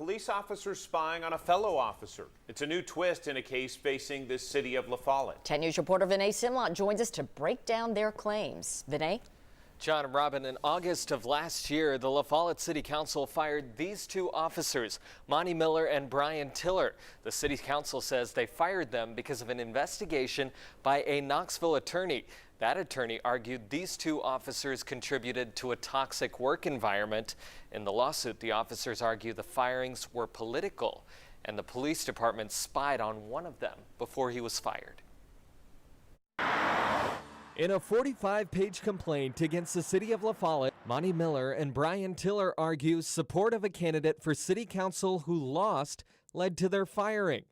police officer spying on a fellow officer. It's a new twist in a case facing the city of LaFollette. 10 News reporter Vinay Simlot joins us to break down their claims. Vinay? John and Robin, in August of last year, the LaFollette City Council fired these two officers, Monty Miller and Brian Tiller. The City Council says they fired them because of an investigation by a Knoxville attorney. That attorney argued these two officers contributed to a toxic work environment. In the lawsuit, the officers argue the firings were political, and the police department spied on one of them before he was fired. In a 45-page complaint against the city of LaFollette, Monty Miller and Brian Tiller argue support of a candidate for city council who lost led to their firing.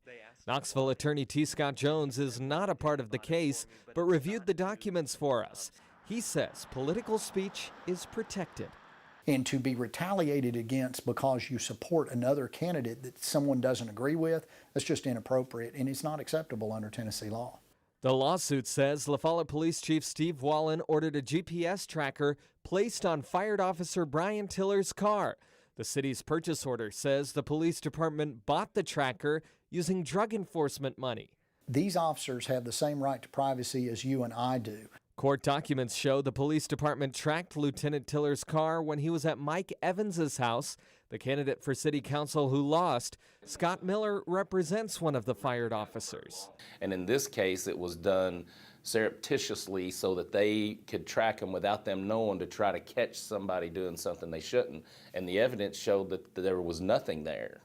Knoxville attorney T. Scott Jones is not a part of the case, but reviewed the documents for us. He says political speech is protected. And to be retaliated against because you support another candidate that someone doesn't agree with, that's just inappropriate, and it's not acceptable under Tennessee law. The lawsuit says LaFollette Police Chief Steve Wallen ordered a GPS tracker placed on fired officer Brian Tiller's car. The city's purchase order says the police department bought the tracker using drug enforcement money. These officers have the same right to privacy as you and I do. Court documents show the police department tracked Lieutenant Tiller's car when he was at Mike Evans's house, the candidate for city council who lost. Scott Miller represents one of the fired officers. And in this case, it was done surreptitiously so that they could track them without them knowing, to try to catch somebody doing something they shouldn't. And the evidence showed that there was nothing there.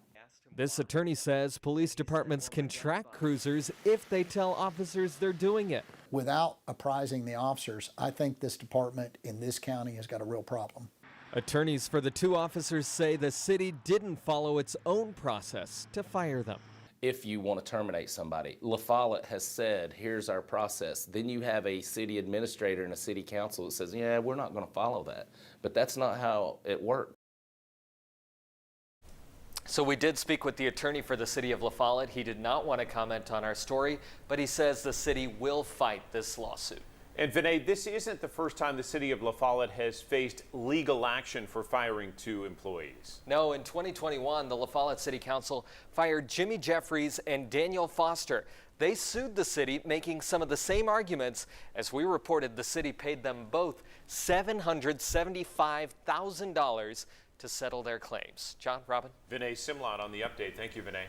This attorney says police departments can track cruisers if they tell officers they're doing it. Without apprising the officers, I think this department in this county has got a real problem. Attorneys for the two officers say the city didn't follow its own process to fire them. If you want to terminate somebody, LaFollette has said, here's our process. Then you have a city administrator and a city council that says, yeah, we're not going to follow that. But that's not how it works. So we did speak with the attorney for the city of LaFollette. He did not want to comment on our story, but he says the city will fight this lawsuit. And Vinay, this isn't the first time the city of LaFollette has faced legal action for firing two employees. No, in 2021, the LaFollette City Council fired Jimmy Jeffries and Daniel Foster. They sued the city, making some of the same arguments. As we reported, the city paid them both $775,000 to settle their claims. John, Robin? Vinay Simlot on the update. Thank you, Vinay.